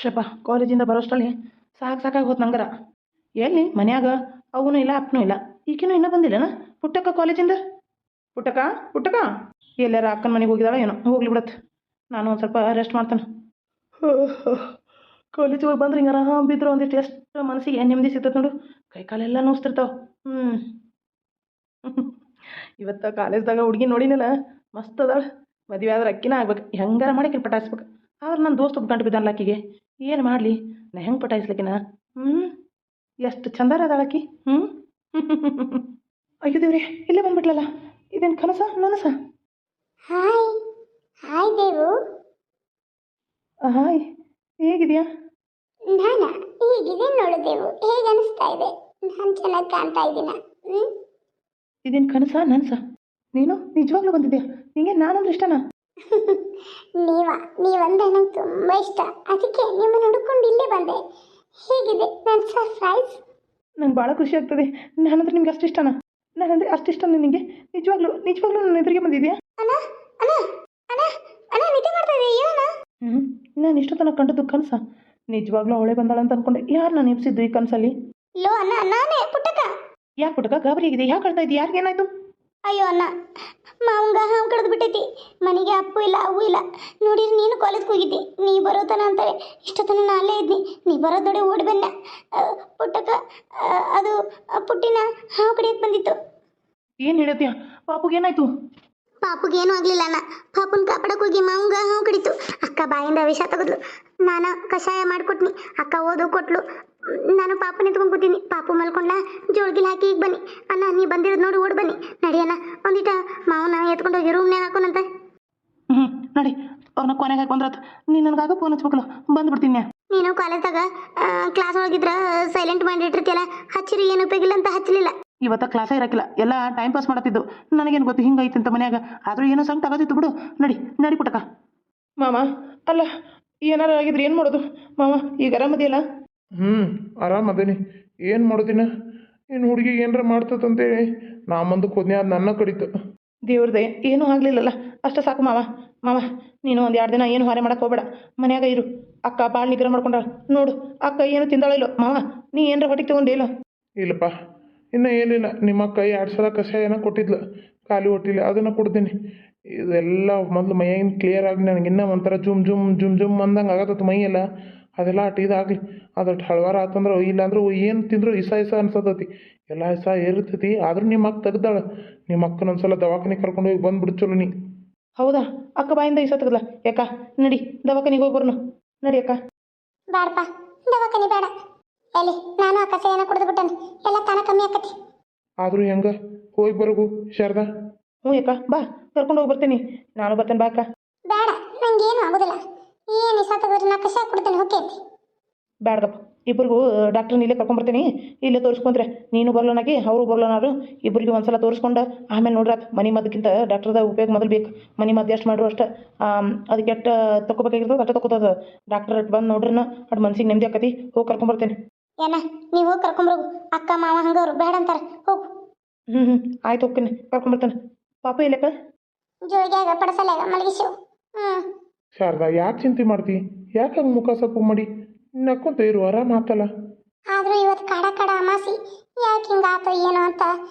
ಶಪ್ಪ ಕಾಲೇಜಿಂದ ಬರೋಷ್ಟರಲ್ಲಿ ಸಾಕಾಗಿ ಹೋತ್ ನಂಗರ. ಎಲ್ಲಿ ಮನ್ಯಾಗ ಅವನು ಇಲ್ಲ ಅಪ್ಪನೂ ಇಲ್ಲ, ಈಕಿನೂ ಇನ್ನೂ ಬಂದಿಲ್ಲನ ಪುಟ್ಟಕ್ಕ ಕಾಲೇಜಿಂದ. ಪುಟ್ಟಕ್ಕ ಪುಟ್ಟಕ್ಕ ಎಲ್ಲಾರ ಅಕ್ಕನ ಮನೆಗೆ ಹೋಗಿದಾಳ ಏನೋ, ಹೋಗ್ಲಿ ಬಿಡತ್ತೆ. ನಾನು ಒಂದು ಸ್ವಲ್ಪ ರೆಸ್ಟ್ ಮಾಡ್ತಾನೆ. ಕಾಲೇಜಿಗೆ ಹೋಗಿ ಬಂದ್ರೆ ಹಿಂಗೆ ಆರಾಮ ಬಿದ್ರು ಒಂದಿಷ್ಟು ಎಷ್ಟು ಮನಸ್ಸಿಗೆ ನೆಮ್ಮದಿ ಸಿಗ್ತದೆ ನೋಡು. ಕೈ ಕಾಲೆಲ್ಲ ನೋಸ್ತಿರ್ತಾವೆ. ಇವತ್ತು ಕಾಲೇಜ್ದಾಗ ಹುಡುಗಿ ನೋಡಿನಲ್ಲ, ಮಸ್ತ್ ಅದಾಳ. ಮದುವೆ ಆದ್ರೆ ಅಕ್ಕಿನ ಆಗ್ಬೇಕು, ಹೆಂಗಾರ ಮಾಡಕ್ಕೆ ಪಟಾಯಿಸ್ಬೇಕು. ಆದ್ರೆ ನನ್ನ ದೋಸ್ತ ಗಂಟು ಬಿದ್ದಾನಲ್ಲ ಆಕಿಗೆ, ಏನು ಮಾಡಲಿ ನಾ ಹೆಂಗೆ ಪಟಾಯಿಸ್ಲಿಕ್ಕಿನ. ಎಷ್ಟು ಚಂದಾರ ಅದಾಳ ಆಕಿ. ಅಯ್ಯೋ ದೇವ್ರಿ, ಇಲ್ಲೇ ಬಂದ್ಬಿಟ್ಲಲ್ಲ, ಇದೇನು ಕನಸ ನನಸ? Hi hi Devu. ಹಾಯ್, ಹೇಗಿದೆಯಾ? ನಾನಾ ಹೀಗಿದೆ ನೋಡು ದೇವು, ಹೇಗೆ ಅನಿಸ್ತಾ ಇದೆ? ನಾನು ಚೆನ್ನಾಗಿ ಕಾಣ್ತಾ ಇದ್ದೀನ? ಇದೇನು ಕನಸ ನನಸ? ನೀನು ನಿಜವಾಗ್ಲೂ ಬಂದಿದ್ಯಾ? ನಿಂಗೆ ನಾನಂದ್ರೆ ಇಷ್ಟನಾ? ನೀವಂದ್ರೆ ನಂಗೆ ತುಂಬ ಇಷ್ಟ, ಅದಕ್ಕೆ ನಿಮ್ಮನ್ನು ಹುಡುಕೊಂಡು ಇಲ್ಲೇ ಬಂದೆ. ಹೇಗಿದೆ ನನ್ನ ಸರ್ಪ್ರೈಸ್? ನಂಗೆ ಭಾಳ ಖುಷಿ ಆಗ್ತದೆ. ನಾನಂದ್ರೆ ನಿಮ್ಗೆ ಅಷ್ಟು ಇಷ್ಟನಾ? ನಾನಂದ್ರೆ ಅಷ್ಟು ಇಷ್ಟ ನಿನಗೆ? ನಿಜವಾಗ್ಲೂ ನನ್ನ ಎದುರಿಗೆ ಬಂದಿದ್ಯಾ? ಅಣ್ಣ ಅಣ್ಣ ಅಣ್ಣ ಅಣ್ಣ ನಿದ್ದೆ ಮಾಡ್ತಾ ಇದೆಯಾ ಅಣ್ಣ? ನಾನು ಇಷ್ಟು ತನಕ ಕಂಡದ್ದು ಕನಸ. ನಿಜವಾಗ್ಲೂ ಅವಳೇ ಬಂದಾಳ ಅಂತ ಅನ್ಕೊಂಡೆ. ಯಾರು ನಾನು ಎಬ್ಸಿದ್ದು ಈ ಕನಸಲ್ಲಿ? ಲೋ ಅಣ್ಣ, ನಾನೇ ಪುಟ್ಟಕ್ಕ. ಯಾಕೆ ಪುಟ್ಟಕ್ಕ ಗಾಬರಿ ಆಗಿದೆ? ಯಾಕೆ ಕಳ್ತಾ ಇದ್ದೀವಿ? ಯಾರಿಗೇನಾಯ್ತು? ಅಯ್ಯೋ ಅಣ್ಣ, ಮಾವಂಗ ಹಾವು ಕಡ್ದು ಬಿಟ್ಟೈತಿ. ಮನೆಗೆ ಅಪ್ಪು ಇಲ್ಲ ಅವ್ವು ಇಲ್ಲ. ನೋಡಿರಿ, ನೀನು ಕಾಲೇಜ್ಗೆ ಹೋಗಿದ್ದಿ, ನೀ ಬರೋತನ ಅಂತಾರೆ ಇಷ್ಟೊತ್ತನ ನಾ ಅಲ್ಲೇ ಇದ್ನಿ. ನೀ ಬರೋದೊಡೆ ಓಡಿ ಬಂದ. ಪುಟ್ಟಕ್ಕ, ಅದು ಪುಟ್ಟಿನ ಹಾವು ಕಡಿಯಕ್ಕೆ ಬಂದಿತ್ತು. ಏನು ಹೇಳತ್ತೀಯ? ಪಾಪುಗೆ ಏನಾಯ್ತು? ಪಾಪುಗೆ ಏನೂ ಆಗಲಿಲ್ಲ ಅಣ್ಣ. ಪಾಪುನ ಕಾಪಾಡಕ್ಕೆ ಹೋಗಿ ಮಾವಂಗ ಹಾವು ಕಡಿತು. ಅಕ್ಕ ಬಾಯಿಂದ ವಿಷ ತೆಗೆದ್ಲು. ನಾನು ಕಷಾಯ ಮಾಡಿಕೊಟ್ನಿ. ಅಕ್ಕ ಓದು ಕೊಟ್ಲು. ನಾನು ಪಾಪನ ಎತ್ಕೊಂಡು ಕೂತೀನಿ. ಪಾಪು ಮಲ್ಕೊಂಡ, ಜೋಳ್ಗಿಲ್ ಹಾಕಿ ಈಗ ಬನ್ನಿ. ಅಣ್ಣ, ನೀ ಬಂದಿರೋದು ನೋಡಿ ಓಡಿ ಬನ್ನಿ. ನಡಿಯಣ್ಣ, ಒಂದಿಟ ಮಾವನ ಎತ್ಕೊಂಡು ಹೋಗಿ ರೂಮ್ನಾಗ ಹಾಕೋನಂತೆ. ನಡಿ, ಅವ್ರನ್ನ ಕೊನೆಗೆ ಹಾಕಿ ಬಂದ್ರತ್. ನೀನು ನನಗಾಗ ಫೋನ್ ಹಚ್ಬೇಕಲ್ಲ, ಬಂದ್ಬಿಡ್ತೀನಿ. ನೀನು ಕಾಲೇಜ್ದಾಗ ಕ್ಲಾಸ್ ಒಳಗಿದ್ರ ಸೈಲೆಂಟ್ ಮಾಡಿಟ್ಟಿರ್ತೀಯಲ್ಲ, ಹಚ್ಚಿರಿ ಏನು ಉಪಯೋಗಿಲ್ಲ ಅಂತ ಹಚ್ಚಲಿಲ್ಲ. ಇವತ್ತ ಕ್ಲಾಸೇ ಇರಕ್ಕಿಲ್ಲ, ಎಲ್ಲ ಟೈಮ್ ಪಾಸ್ ಮಾಡತ್ತಿದ್ದು. ನನಗೇನು ಗೊತ್ತು ಹಿಂಗೈತೆ ಅಂತ ಮನ್ಯಾಗ. ಆದರೂ ಏನೋ ಸಂಕಟ ಆಗತ್ತಿತ್ತು ಬಿಡು. ನಡಿ ಪುಟ್ಟಕ್ಕ. ಮಾಮ, ಅಲ್ಲ ಏನಾರ ಆಗಿದ್ರೆ ಏನು ಮಾಡೋದು? ಮಾಮ ಈಗ ಆರಾಮದಿಯಲ್ಲ? ಆರಾಮದೇನಿ. ಏನು ಮಾಡೋದಿನ? ಇನ್ನು ಹುಡುಗಿಗೆ ಏನಾರ ಮಾಡ್ತದಂತೇಳಿ ನಾ ಮುಂದಕ್ಕೆ ಹೋದ್ನಿ, ಅದು ನನ್ನ ಕಡಿತು. ದೇವ್ರದೇ ಏನೂ ಆಗಲಿಲ್ಲಲ್ಲ, ಅಷ್ಟ ಸಾಕು ಮಾವ. ನೀನು ಒಂದು 2 ದಿನ ಏನು ಹೊರೆ ಮಾಡಕ್ಕೆ ಹೋಗಬೇಡ, ಮನ್ಯಾಗ ಇರು. ಅಕ್ಕ ಭಾಳ ನಿಗ್ರಹ ಮಾಡ್ಕೊಂಡಾಳ ನೋಡು. ಅಕ್ಕ ಏನು ತಿಂದಾಳಿಲ್ಲೋ ಮಾವ? ನೀ ಏನರ ಹೊಟ್ಟಿಗೆ ತೊಗೊಂಡಿಲ್ಲ? ಇಲ್ಲಪ್ಪ, ಇನ್ನೂ ಏನಿಲ್ಲ. ನಿಮ್ಮ ಅಕ್ಕ 2 ಸಲ ಕಷಾಯನ ಕೊಟ್ಟಿದ್ಲು, ಖಾಲಿ ಹೊಟ್ಟಿಲ್ಲ, ಅದನ್ನು ಕೊಡ್ತೀನಿ. ಇದೆಲ್ಲ ಮೊದಲು ಮೈಯಾಗಿನ ಕ್ಲಿಯರ್ ಆಗಿ ನನಗೆ ಇನ್ನೂ ಒಂಥರ ಜುಮ್ ಅಂದಂಗೆ ಆಗತ್ತತ್ತು ಮೈಯೆಲ್ಲ. ಅದೆಲ್ಲ ಇದಾಗಲಿ, ಅದಟ್ಟು ಹಳವಾರ ಆತಂದ್ರೆ ಇಲ್ಲಾಂದ್ರೆ ಏನು ತಿಂದರೂ ಇಸ ಅನ್ಸತೈತಿ. ಎಲ್ಲ ಇಸ ಏರ್ತೈತಿ. ಆದ್ರೂ ನಿಮ್ಮ ಅಕ್ಕ ತೆಗ್ದಾಳ. ನಿಮ್ಮ ಅಕ್ಕನ ಒಂದ್ಸಲ ದವಾಖಾನೆ ಕರ್ಕೊಂಡು ಹೋಗಿ ಬಂದ್ಬಿಡು ಚಲೋ ನೀ. ಹೌದಾ? ಅಕ್ಕ ಬಾಯಿಂದ ಇಸ ತೆಗ್ದಲ್ಲ? ಯಾಕ ನಡಿ ದವಾಖಾನಿಗೆ ಹೋಗಿ ಬರೋಣ. ನಡಿ ಅಕ್ಕ. ಬೇಡಪ್ಪ, ದವಾಖಾನೆ ಬೇಡ. ಎಲ್ಲಿ ನಾನು ಆ ಕಷಾಯನ ಕುಡಿದು ಬಿಟ್ಟನೆ, ಎಲ್ಲ ತಾನ ಕಮ್ಮಿ ಆಕತಿ. ಆದರೂ ಹೆಂಗ ಹೋಗಿ ಬರೋಗು ಶಾರದಾ? ಅಕ್ಕ ಬಾ, ಕರ್ಕೊಂಡು ಹೋಗಿ ಬರ್ತೀನಿ. ನಾನು ಬರ್ತೇನೆ, ಬಾ ಅಕ್ಕ. ಬೇಡ, ನಂಗೇನು ಆಗೋದಿಲ್ಲ. ಏನು ಇಸ ತೆಗೆದ್ರೆ ನಾ ಕಷಾಯ ಕುಡ್ತೇನೆ, ಹೋಗ್ತೈತಿ. ಬೇಡಗಪ್ಪ, ಇಬ್ಬರಿಗೂ ಡಾಕ್ಟ್ರನ್ನ ಇಲ್ಲೇ ಕರ್ಕೊಂಬರ್ತೀನಿ. ಇಲ್ಲೇ ತೋರಿಸ್ಕೊಂಡ್ರೆ ನೀನು ಬರ್ಲೋನಾಗಿ ಅವರು ಬರ್ಲೋನಾರು ಇಬ್ಬರಿಗೆ ಒಂದ್ಸಲ ತೋರಿಸ್ಕೊಂಡು ಆಮೇಲೆ ನೋಡ್ರಾತ್. ಮನೆ ಮದ್ದಕ್ಕಿಂತ ಡಾಕ್ಟ್ರದ ಉಪಯೋಗ ಮೊದಲು ಬೇಕು. ಮನೆ ಮದ್ದು ಎಷ್ಟು ಮಾಡ್ರು ಅಷ್ಟು ಅದಕ್ಕೆ ಎಷ್ಟು ತೊಗೋಬೇಕಾಗಿರ್ತದೆ ಅಷ್ಟು ತೊಗೋತದ. ಡಾಕ್ಟರ್ ಬಂದು ನೋಡ್ರನ್ನ ಅಡ್ ಮನ್ಸಿಗೆ ನೆಮ್ಮದಿ ಆಕತಿ. ಹೋಗಿ ಕರ್ಕೊಂಬರ್ತೇನೆ. ಏನ ನೀವು ಹೋಗಿ ಕರ್ಕೊಂಬರೋಗು. ಅಕ್ಕ ಮಾವ ಹಂಗವ್ರು ಬೇಡ ಅಂತಾರೆ, ಹೋಗು. ಆಯ್ತು, ಹೋಗ್ತೀನಿ, ಕರ್ಕೊಂಬರ್ತೇನೆ. ಪಾಪ ಇಲ್ಲಕ್ಕ ಜೋಳಿಗ್ಯಾಗ ಪಡಸಲ್ಯಾಗ ಮಲಗಿಸು. ಶಾರದಾ, ಯಾಕೆ ಚಿಂತೆ ಮಾಡ್ತಿ? ಯಾಕೆ ಹಂಗೆ ಮುಖ ಸಪ್ಪು ಮಾಡಿ ನಕ್ಕೊಂತ ಇರು, ಆರಾಮ ಆತಲ್ಲ. ಆದ್ರೂ ಇವತ್ತು ಕಡ ಅಮಾಸಿ, ಯಾಕೆ ಹಿಂಗಾತ ಏನೋ ಅಂತ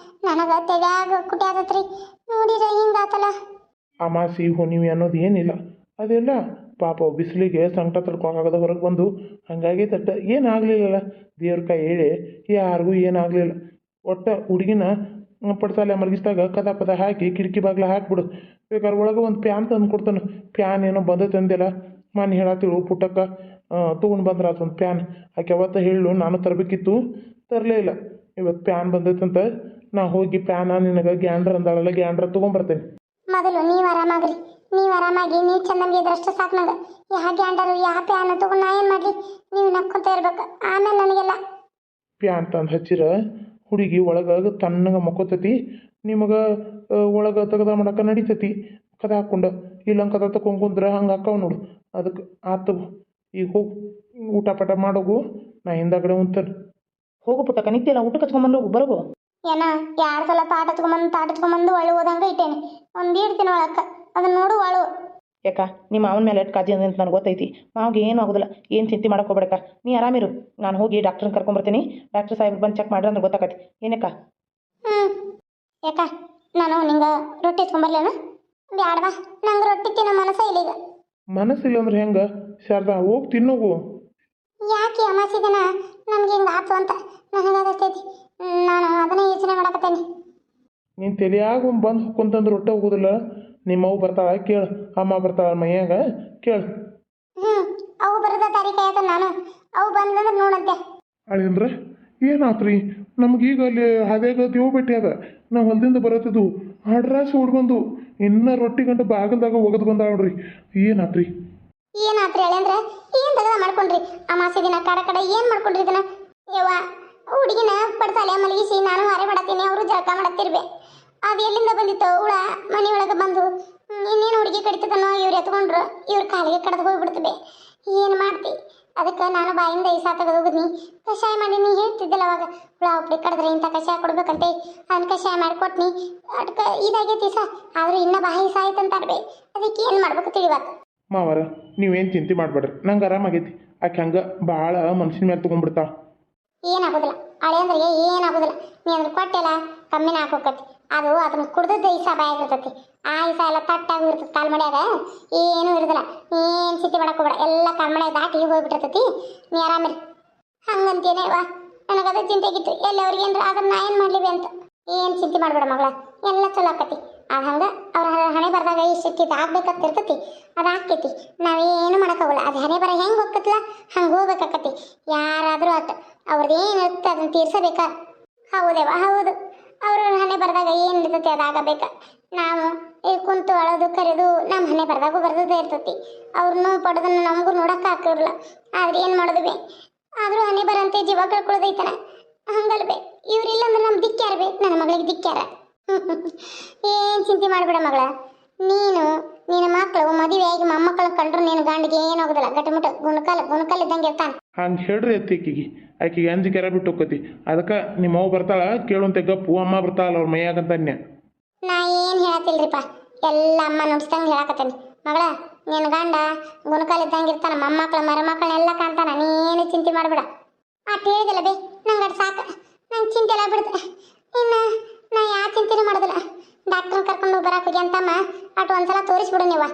ನನಗೆ ತೆವ್ಯಾಗ ಕುಟ್ಯಾದತ್ರಿ. ನೋಡಿರ ಹಿಂಗಾತಲ್ಲ. ಅಮಾಸಿ ಹುಣ್ಣಿಮೆ ಅನ್ನೋದು ಏನಿಲ್ಲ, ಅದೆಲ್ಲ ಪಾಪ ಬಿಸಿಲಿಗೆ ಸಂಕಟ ತಡ್ಕೊಳಕಾಗದ ಹೊರಗೆ ಬಂದು ಹಂಗಾಗಿ ತಟ್ಟ ಏನಾಗಲಿಲ್ಲಲ್ಲ. ದೇವ್ರ ಕೈ ಹೇಳಿ ಯಾರಿಗೂ ಏನಾಗಲಿಲ್ಲ. ಒಟ್ಟು ಹುಡುಗಿನ ಪಡ್ಸಾಲೆ ಮಲಗಿಸಿದಾಗ ಕದ ಪದ ಹಾಕಿ ಕಿಟಕಿ ಬಾಗ್ಲ ಹಾಕ್ಬಿಡು. ಬೇಕಾದ್ರೆ ಒಳಗೆ ಒಂದು ಪ್ಯಾನ್ ತಂದು ಕೊಡ್ತಾನೆ. ಪ್ಯಾನ್ ಏನೋ ಬಂದೈತಂದಿಲ್ಲ, ನಾನು ಹೇಳತ್ತಿಳು ಪುಟ್ಟಕ್ಕ ತೊಗೊಂಡು ಬಂದ್ರೆ ಅದೊಂದು ಪ್ಯಾನ್. ಆಕೆ ಅವತ್ತು ಹೇಳು ನಾನು ತರಬೇಕಿತ್ತು, ತರಲೇ ಇಲ್ಲ. ಇವತ್ತು ಪ್ಯಾನ್ ಬಂದೈತಂತ ನಾ ಹೋಗಿ ಪ್ಯಾನ ನಿನಗೆ ಗ್ಯಾಂಡ್ರ್ ಅಂದಾಳಲ್ಲ, ಗ್ಯಾಂಡ್ರ ತೊಗೊಂಬರ್ತೇನೆ. ಮೊದಲು ನೀವು ಆರಾಮಾಗ್ರಿ. ನೀವು ಆರಾಮಾಗಿ ನೀವು ಚೆನ್ನಾಗಿ ಇದ್ರಷ್ಟು ಸಾಕು ನಂಗೆ. ಯಾವ ಗ್ಯಾಂಡರು ಯಾವ ಪ್ಯಾನ್ ತೊಗೊಂಡು ನಾ ಏನು ಮಾಡಲಿ? ನೀವು ನಕ್ಕೊಂತ ಇರ್ಬೇಕು, ಆಮೇಲೆ ನನಗೆಲ್ಲ. ಪ್ಯಾನ್ ತಂದು ಹಚ್ಚಿರ ಹುಡುಗಿ ಒಳಗೆ ತಣ್ಣಗೆ ಮಕ್ಕೋತೈತಿ. ನಿಮಗೆ ಒಳಗೆ ತೆಗ್ದ ಮಾಡಕ್ಕೆ ನಡಿತೈತಿ ಕದ ಹಾಕ್ಕೊಂಡು. ಇಲ್ಲಂಗೆ ಕದ ತಗೊಂಡು ಕುಂದ್ರೆ ಹಂಗೆ ಹಾಕವ್ ನೋಡು. ಅದಕ್ಕೆ ಆತು, ಈಗ ಹೋಗು ಊಟ ಪಾಠ ಮಾಡೋಗು, ನಾ ಹಿಂದಾಗಡೆ ಉಂತೇನೆ. ಹೋಗು ಪುಟ್ಟಕ್ಕ, ನಿತ್ಯಲ್ಲ ಊಟ ಕಚ್ಕೊಂಬಂದು ಬರೋಗು. ಏನ 2 ಸಲ ತಾಟ ಹಚ್ಕೊಂಬಂದು ಒಳ್ಳೆ ಓದಂಗೆ ಇಟ್ಟೇನೆ. ಒಂದು ಇಡ್ತೀನಿ ಒಳಕ್ಕೆ, ಅದನ್ನ ನೋಡು ಒಳು. ಯಾಕ ನಿಮ್ಮ ಮಾವನ ಮೇಲೆ ಎಷ್ಟು ಕಾಜಿ ಅಂತ ನನಗೆ ಗೊತ್ತೈತಿ. ಮಾವಿಗೆ ಏನೂ ಆಗೋದಿಲ್ಲ, ಏನು ಚಿಂತೆ ಮಾಡಕ್ಕೆ ಹೋಗ್ಬೇಡಕ್ಕ. ನೀ ಆರಾಮಿರು, ನಾನು ಹೋಗಿ ಡಾಕ್ಟ್ರನ್ನ ಕರ್ಕೊಂಬರ್ತೀನಿ. ಡಾಕ್ಟ್ರ್ ಸಾಹೇಬ್ರು ಬಂದು ಚೆಕ್ ಮಾಡ್ರಿ ಅಂದ್ರೆ ಗೊತ್ತಾಗತ್ತೆ. ಏನಕ್ಕ? ಯಾಕ ನಾನು ನಿಂಗೆ ರೊಟ್ಟಿ ಎತ್ಕೊಂಬರ್ಲೇನು? ಬ್ಯಾಡವಾ, ನಂಗೆ ರೊಟ್ಟಿ ತಿನ್ನೋ ಮನಸ್ಸೇ ಇಲ್ಲ ಈಗ. ಮನಸ್ಸಿಲ್ಲ ಅಂದ್ರೆ ಹೆಂಗೆ ಶಾರದಾ? ಹೋಗಿ ತಿನ್ನೋಗು. ಯಾಕೆ ಅಮಾಸಿ ದಿನ ನನ್ಗೆ ಹಿಂಗೆ ಆತು ಅಂತ ನನಗೆ ಅದರ್ತೈತಿ. ನಾನು ಅದನ್ನೇ ಯೋಚನೆ ಮಾಡಕತ್ತೇನೆ. ನೀನು ತಲೆಯಾಗ ಬಂದು ಹೊಕ್ಕೊಂತಂದ್ರೆ ರೊಟ್ಟೆ ಹೋಗೋದಿಲ್ಲ. ನಿಮ್ಮವ್ವ ಬರ್ತಾಳ ಕೇಳು, ಅಮ್ಮ ಬರ್ತಾಳ ಮೈಯಾಗ ಕೇಳು. ಅವು ಬರೋದ ತಾರೀಕು ಆಯ್ತು, ನಾನು ಅವು ಬಂದಂದ್ರೆ ನೋಡಂತೆ. ಅಳಿಯಂದ್ರೆ ಏನಾತ್ರಿ? ನಮಗೀಗ ಅಲ್ಲಿ ಹಾದ್ಯಾಗ ದೇವ್ ಭೇಟಿ ಅದ. ನಾವು ಹೊಲದಿಂದ ಬರತ್ತಿದ್ದು ಅಡ್ರಾಸ್ ಹುಡ್ಬಂದು ಇನ್ನೂ ರೊಟ್ಟಿ ಗಂಟೆ ಬಾಗಲ್ದಾಗ ಒಗದು ಬಂದ ನೋಡ್ರಿ. ಏನಾತ್ರಿ? ಏನಾತ್ರಿ ಹೇಳಿ ಅಂದ್ರೆ ಏನು ತೆಗೆದ ಮಾಡ್ಕೊಂಡ್ರಿ? ಅಮಾಸಿ ದಿನ ಕಡ ಕಡೆ ಏನು ಮಾಡ್ಕೊಂಡ್ರಿ ಇದನ್ನ? ಯವ್ವ, ಹುಡುಗಿನ ಪಡ್ಸಾಲೆ ಮಲಗಿಸಿ ನಾನು ಹಾರೆ ಮಾಡತ್ತೀನಿ, ಅವರು ಜಳಕ ಮಾಡತ್ತಿರ್ಬೆ. ಅದು ಎಲ್ಲಿಂದ ಬಂದಿತ್ತು? ಹುಳ ಮನೆ ಒಳಗೆ ಬಂದು ಇನ್ನೇನು ಹುಡುಗಿ ಕಡಿತದನೋ ಇವ್ರು ಎತ್ಕೊಂಡ್ರು, ಇವ್ರ ಕಾಲಿಗೆ ಕಡ್ದು ಹೋಗ್ಬಿಡ್ತದೆ. ಏನು ಮಾಡ್ತಿ? ಅದಕ್ಕೆ ನಾನು ಬಾಯಿಂದ ಈಸಾ ತೆಗೆದು ಹೋಗಿದ್ನಿ, ಕಷಾಯ ಮಾಡಿ. ನೀ ಹೇಳ್ತಿದ್ದಿಲ್ಲ ಅವಾಗ ಹುಳ ಉಪ್ಪಿ ಕಡಿದ್ರೆ ಇಂಥ ಕಷಾಯ ಕೊಡ್ಬೇಕಂತೆ, ಅದನ್ನ ಕಷಾಯ ಮಾಡಿಕೊಟ್ನಿ. ಅದಕ್ಕೆ ಇದಾಗೈತಿ ಸಾ, ಆದರೂ ಇನ್ನೂ ಬಾಯಿ ಸಾಯ್ತಂತಾರ್ಬೆ. ಅದಕ್ಕೆ ಏನು ಮಾಡ್ಬೇಕು ತಿಳಿವಾತು. ಮಾವರ ನೀವೇನು ಚಿಂತೆ ಮಾಡಬೇಡ್ರಿ, ನಂಗೆ ಆರಾಮಾಗೈತಿ. ಆಕೆ ಹಂಗೆ ಭಾಳ ಮನ್ಸಿನ ಮೇಲೆ ತೊಗೊಂಡ್ಬಿಡ್ತಾವ. ಏನಾಗೋದಿಲ್ಲ ಹಳೆ ಅಂದ್ರೆ ಏನಾಗೋದಿಲ್ಲ. ನೀ ಅಂದ್ರೆ ಕೊಟ್ಟೆಲ್ಲ ಕಮ್ಮಿನ ಹಾಕೋಕತಿ. ಅದು ಅದನ್ನ ಕುಡ್ದದ್ದು ಈಸಾ ಬಾಯಾಗಿರ್ತತಿ. ಆ ಈಸಾ ಎಲ್ಲ ತಟ್ಟಾಗಿ ಇರ್ತದೆ ಕಾಲು ಮಡ್ಯಾಗ, ಏನೂ ಇರೋದಿಲ್ಲ. ಏನು ಸ್ಥಿತಿ ಮಾಡಕ್ಕೆ ಹೋಗ್ಬೇಡ, ಎಲ್ಲ ಕಾಲು ಮಡ್ಯಾಗ ದಾಟಿ ಹೋಗ್ಬಿಟ್ಟಿರ್ತತಿ. ನೀ ಆರಾಮಿರಿ. ಹಂಗಂತೇನೆ ವಾ, ನನಗದ ಚಿಂತೆ ಆಗಿತ್ತು ಎಲ್ಲಿ ಅವ್ರಿಗೆ ಏನ್ರ ಅದನ್ನ ನಾ ಏನು ಮಾಡಲಿವೆ ಅಂತ. ಏನು ಚಿಂತೆ ಮಾಡಬೇಡ ಮಗಳ, ಎಲ್ಲ ಚಲೋ ಆಕತಿ. ಅದು ಹಂಗೆ ಅವ್ರ ಹಣೆ ಬರ್ದಾಗ ಇಷ್ಟಿತ್ತು ಆಗ್ಬೇಕಂತಿರ್ತತಿ, ಅದು ಆಕೈತಿ. ನಾವೇನು ಮಾಡೋಕ್ಕಾಗಲ್ಲ. ಅದು ಹಣೆ ಬರ ಹೆಂಗೆ ಹೋಗ್ತಲ್ಲ ಹಂಗೆ ಹೋಗ್ಬೇಕಾಕತಿ. ಯಾರಾದರೂ ಆಟ ಅವ್ರದ್ದು ಏನು ಇರುತ್ತೆ ಅದನ್ನು ತೀರ್ಸಬೇಕಾ? ಹೌದೇವ ಹೌದು, ಅವ್ರ ಹಣೆ ಬರ್ದಾಗ ಏನು ಇರ್ತತಿ ಅದಾಗಬೇಕ. ನಾವು ಇಲ್ಲಿ ಕುಂತು ಅಳೋದು ಕರೆದು ನಮ್ಮ ಹಣೆ ಬರ್ದಾಗೂ ಬರ್ದದೇ ಇರ್ತತಿ. ಅವ್ರನ್ನೂ ಪಡೆದನ್ನು ನಮಗೂ ನೋಡೋಕೆ ಹಾಕಿರಲ್ಲ. ಆದ್ರೆ ಏನು ಮಾಡೋದು? ಆದರೂ ಹಣೆ ಬರಂತೆ ಜೀವ ಕಳ್ಕೊಳ್ಳೋದೈತನ. ಹಂಗಲ್ಬೇ, ಇವ್ರಿಲ್ಲ ಅಂದ್ರೆ ನಮ್ಮ ದಿಕ್ಕ್ಯಾರಬೇ, ನನ್ನ ಮಗಳಿಗೆ ದಿಕ್ಕ್ಯಾರ. ಏನು ಚಿಂತೆ ಮಾಡಬೇಡ ಮಗಳ. ನಿನ್ನ ಮಕ್ಕಳು ಮದುವೆಯಾಗಿ ಮೊಮ್ಮಕ್ಕಳು ಕಂಡ್ರು ನಿನ್ನ ಗಂಡಿಗೆ ಏನಾಗೋದಿಲ್ಲ. ಗಟ್ಟಿಮುಟ್ಟ ಗುಣಕಲ್ ಇದ್ದಂಗೆ ಇರ್ತಾನೆ. ಹಂಗೆ ಹೇಳ್ರಿ ಅತ್ತಿ ಆಕಿಗೆ ಅಂಜಿ ಕೆರ ಬಿಟ್ಟು ಹೋಗ್ಕತಿ. ಅದಕ್ಕೆ ನಿಮ್ಮವ್ವ ಬರ್ತಾಳ ಕೇಳುವಂತೆ ಗಪ್ಪು, ಅಮ್ಮ ಬರ್ತಾಳಲ್ಲ ಅವ್ರ ಮೈಯಾಗಂತ ಅನ್ಯ. ನಾ ಏನು ಹೇಳತ್ತಿಲ್ರಿಪ್ಪ, ಎಲ್ಲ ಅಮ್ಮ ನುಡ್ಸ್ದಂಗೆ ಹೇಳಕತ್ತೇನೆ. ಮಗಳ, ನಿನ್ನ ಗಂಡ ಗುಣಕಲ್ ಇದ್ದಂಗೆ ಇರ್ತಾನ, ಮೊಮ್ಮಕ್ಕಳು ಮರಮಕ್ಕಳನ್ನೆಲ್ಲ ಕಾಣ್ತಾನ. ನೀನು ಚಿಂತೆ ಮಾಡಬೇಡ. ಅಟ್ಟು ಹೇಳಿದಿಲ್ಲ ಬೇ, ನಂಗೆ ಅದು ಸಾಕು. ನಂಗೆ ಚಿಂತೆ ಎಲ್ಲ ಬಿಡುತ್ತೆ. ಇನ್ನು ನಾ ಯಾವ ಚಿಂತೆನೂ ಮಾಡೋದಿಲ್ಲ. ಡಾಕ್ಟ್ರನ್ನ ಕರ್ಕೊಂಡು ಬರಕ್ಕೆ ಹೋಗಿ ಅಂತಮ್ಮ ಅಟ್ಟು ಒಂದ್ಸಲ ತೋರಿಸ್ಬಿಡು ನೀವ.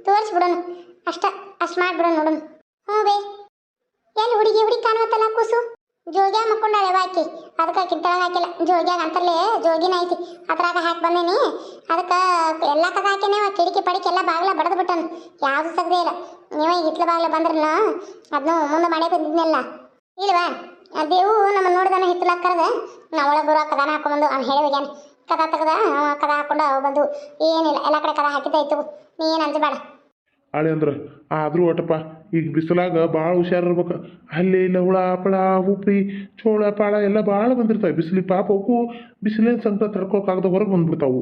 ತೋರಿಸ್ಬಿಡೋಣ, ಅಷ್ಟು ಮಾಡಿಬಿಡೋಣ ನೋಡೋಣ. ಹ್ಞೂ ಬೇ. ಎಲ್ಲಿ ಹುಡುಗಿ ಕಾಣುತ್ತಲ್ಲ ಕೂಸು? ಜೋಗ್ಯಾಗ ಮಕ್ಕೊಂಡಾಳೆ ಬಾಕಿ, ಅದಕ್ಕೆ ಆಕಿ ತೆಳಗೆ ಹಾಕಿಲ್ಲ. ಜೋಗ್ಯಾಗ ಅಂತರ್ಲೆ ಜೋಗಿನ ಐತಿ, ಅದ್ರಾಗ ಹಾಕಿ ಬಂದೇನಿ. ಅದಕ್ಕೆ ಎಲ್ಲ ಕದ ಹಾಕಿನೇ ಕಿಟಕಿ ಪಡಿಕೆ ಎಲ್ಲ ಬಾಗಿಲ ಬಡದು ಬಿಟ್ಟನು, ಯಾವುದು ತೆಗ್ದೇ ಇಲ್ಲ. ನೀವೇ ಹಿತ್ಲ ಬಾಗಿಲ ಬಂದ್ರನ ಅದನ್ನು ಮುಂದೆ ಮಾಡೇ ಬಂದಿದ್ನೆಲ್ಲ ಇಲ್ವಾ? ದೇವು ನಮ್ಮ ನೋಡಿದಾನ ಹಿತ್ತಲ ಕರೆದ ನಾ ಒಳಗೆ ಬರೋ ಕದಾನ ಹಾಕೊಂಡ್ಬಂದು ಅವ್ನು ಹೇಳಿ ಹೋಗ್ಯಾನ. ಕದ ತೆಗ್ದ ಕದ ಹಾಕೊಂಡು ಬಂದು ಏನಿಲ್ಲ, ಎಲ್ಲ ಕಡೆ ಕದ ಹಾಕಿದ್ದಾಯ್ತು. ನೀ ಏನು ಅಂಜಬೇಡ. ಅಳಿ ಅಂದ್ರೆ ಆದರೂ ಒಟ್ಟಪ್ಪ ಈಗ ಬಿಸಿಲಾಗ ಭಾಳ ಹುಷಾರಿರ್ಬೇಕು. ಅಲ್ಲಿ ಇಲ್ಲ ಹುಳ ಪಳ ಉಪ್ರಿ ಚೋಳ ಪಾಳ ಎಲ್ಲ ಭಾಳ ಬಂದಿರ್ತಾವೆ ಬಿಸಿಲಿಗೆ. ಪಾಪ ಅವಕ್ಕೂ ಬಿಸಿಲಿನ ಸಂಕಟ ತಡ್ಕೊಳಕ್ಕಾಗದ ಹೊರಗೆ ಬಂದ್ಬಿಡ್ತಾವು.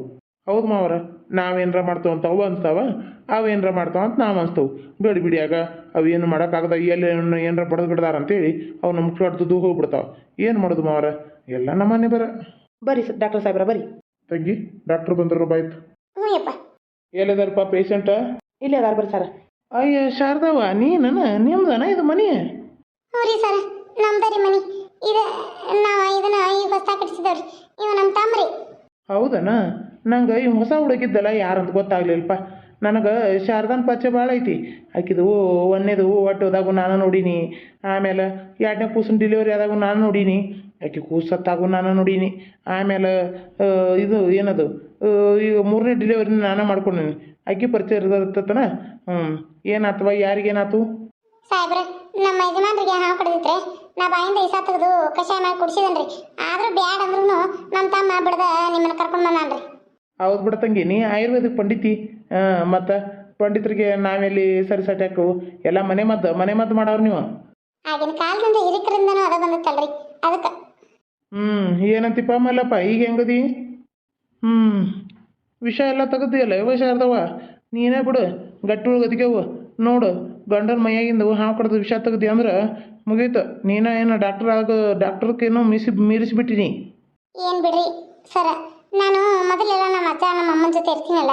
ಹೌದು ಮಾವರ, ನಾವೇನರ ಮಾಡ್ತಾವ ಅಂತ ಅವು ಅನ್ಸ್ತಾವ, ಅವೇನರ ಮಾಡ್ತಾವ ಅಂತ ನಾವು ಅನ್ಸ್ತವು. ಗಡಿ ಬಿಡಿಯಾಗ ಅವು ಏನು ಮಾಡೋಕ್ಕಾಗದ, ಎಲ್ಲಿ ಏನರ ಬಡ್ದು ಬಿಡ್ದಾರ ಅಂತೇಳಿ ಅವು ನಮ್ಗೆ ಕಡ್ದು ಹೋಗ್ಬಿಡ್ತಾವ. ಏನು ಮಾಡೋದು ಮಾವರ, ಎಲ್ಲ ನಮ್ಮನೆ ಬರ. ಬರ್ರಿ ಡಾಕ್ಟರ್ ಸಾಹೇಬ್ರ ಬರ್ರಿ. ತಂಗಿ ಡಾಕ್ಟ್ರ್ ಬಂದ್ರು ಬಾಯ್ತು. ಹ್ಞೂ ಯಪ್ಪ. ಎಲ್ಲಿದಾರಪ್ಪ ಪೇಷಂಟ? ಇಲ್ಲೇ ಅದಾರ ಬರ್ರಿ ಸರ. ಅಯ್ಯ ಶಾರದವ್ವ, ನೀನ ನಿಮ್ದನ ಇದು ಮನೆ? ಹ್ಞೂ ರೀ ಸರ, ನಮ್ದು ಮನೆ ಇದು. ನಾವು ಇದನ್ನ ಈಗ ಹೊಸ ಕಟ್ಟಿಸಿದವ್ರಿ. ಇವ ನಮ್ಮ ತಮ್ರಿ. ಹೌದನ? ನಂಗೆ ಇವ್ ಹೊಸ ಹುಡುಗಿದ್ದಲ್ಲ ಯಾರಂತ ಗೊತ್ತಾಗ್ಲಿಲ್ಲಪ್ಪ. ನನಗೆ ಶಾರದಾನ್ ಪರಿಚಯ ಭಾಳ ಐತಿ. ಆಕಿದು ಒಂದೇದು ಒಟ್ಟೋದಾಗೂ ನಾನು ನೋಡೀನಿ, ಆಮೇಲೆ ಎರಡನೇ ಕೂಸಿನ ಡೆಲಿವರಿ ಆದಾಗೂ ನಾನು ನೋಡೀನಿ, ಆಕೆ ಕೂಸತ್ತಾಗೂ ನಾನು ನೋಡೀನಿ, ಆಮೇಲೆ ಇದು ಏನದು ಈಗ ಮೂರನೇ ಡೆಲಿವರಿನ ನಾನು ಮಾಡ್ಕೊಂಡೀನಿ. ಆಕೆ ಪರಿಚಯ ಇರ್ತತನ. ಏನಾತವ? ಯಾರಿಗೇನಾತು? ಸಾಹೇಬ್ರೆ, ನಮ್ಮ ಯಜಮಾನ್ರಿಗೆ ಹಾವು ಕಡಿದಿತ್ರೆ, ನಾ ಬಾಯಿಂದ ಈಸಾ ತೆಗೆದು ಕಷಾಯ ಮಾಡಿ ಕುಡಿಸಿದನ್ರಿ. ಆದರೂ ಬ್ಯಾಡ ಅಂದ್ರೂ ನಮ್ಮ ತಮ್ಮ ಬಿಡದ ನಿಮ್ಮನ್ನ ಕರ್ಕೊಂಡು ಬಂದಾನ್ರಿ. ಹೌದು ಬಿಡ ತಂಗಿ, ನೀ ಆಯುರ್ವೇದಿಕ್ ಪಂಡಿತಿ. ಮತ್ತು ಪಂಡಿತರಿಗೆ ನಾವೆಲ್ಲಿ ಸರಿ ಸಟ್ಯಾಕು ಎಲ್ಲ ಮನೆ ಮದ್ದು ಮಾಡೋರು ನೀವು. ಆಗಿನ ಕಾಲದಿಂದ ಹಿರಿಕರಿಂದನೂ ಅದ ಬಂದತ್ತಲ್ರಿ, ಅದಕ್ಕೆ. ಏನಂತಿಪ್ಪ ಮಲ್ಲಪ್ಪ, ಈಗ ಹೆಂಗದಿ? ವಿಷ ಎಲ್ಲ ತೆಗೆದಿಯಲ್ಲ ಯಾವ ಶಾರದವ್ವ? ನೀನೇ ಬಿಡು, ಗಟ್ಟಿ ಉಳ್ಗದಿಗೆವು ನೋಡು. ಗಂಡನ ಮೈಯಾಗಿಂದ ಹಾವು ಕಡ್ದು ವಿಷ ತೆಗ್ದಿ ಅಂದ್ರೆ ಮುಗೀತು. ನೀನ ಏನು ಡಾಕ್ಟ್ರಕ್ಕೇನೋ ಮೀರಿಸಿಬಿಟ್ಟಿನಿ. ಏನು ಬಿಡ್ರಿ ಸರ, ನಾನು ಮೊದಲೆಲ್ಲ ನಮ್ಮ ಅಜ್ಜ ನಮ್ಮ ಅಮ್ಮನ ಜೊತೆ ಇರ್ತೀನಲ್ಲ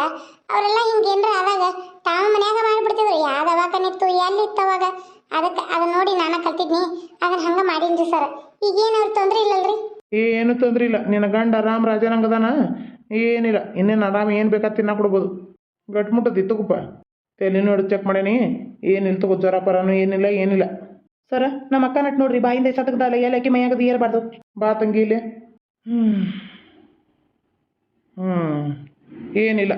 ಅವರೆಲ್ಲ ಹಿಂಗೆ ಏನ್ರ ಆದಾಗ ತಾವು ಮನ್ಯಾಗ ಮಾಡಿಬಿಡ್ತಿದ್ರು ಯಾವ ದವಾಖಾನಿತ್ತು ಎಲ್ಲಿತ್ತು ಅವಾಗ ಅದಕ್ಕೆ ಅದನ್ನ ನೋಡಿ ನಾನು ಕಲ್ತಿದ್ನಿ ಅದನ್ನ ಹಂಗೆ ಮಾಡೀನ್ರಿ ಸರ್ ಈಗೇನು ಅವ್ರ ತೊಂದರೆ ಇಲ್ಲಲ್ರಿ ಏನು ತೊಂದ್ರೆ ಇಲ್ಲ ನಿನ್ನ ಗಂಡ ಆರಾಮ್ ರಾಜನಂಗದಾನ ಏನಿಲ್ಲ ಇನ್ನೇನು ಆರಾಮ್ ಏನು ಬೇಕಾದ ತಿನ್ನ ಕೊಡ್ಬೋದು ಗಟ್ಮುಟ್ಟದಿ ತಗೋಪ್ಪ ತಲೆ ನೋಡಿ ಚೆಕ್ ಮಾಡೇನಿ ಏನಿಲ್ಲ ತಗೋ ಜ್ವರ ಪರನು ಏನಿಲ್ಲ ಸರ ನಮ್ಮ ಅಕ್ಕ ನಟ್ ನೋಡ್ರಿ ಬಾಯಿಂದ ಸತಕದಲ್ಲ ಏಲಕ್ಕಿ ಮೈಯಾಗದು ಏರ್ಬಾರ್ದು ಬಾ ತಂಗಿ ಇಲ್ಲಿ ಏನಿಲ್ಲ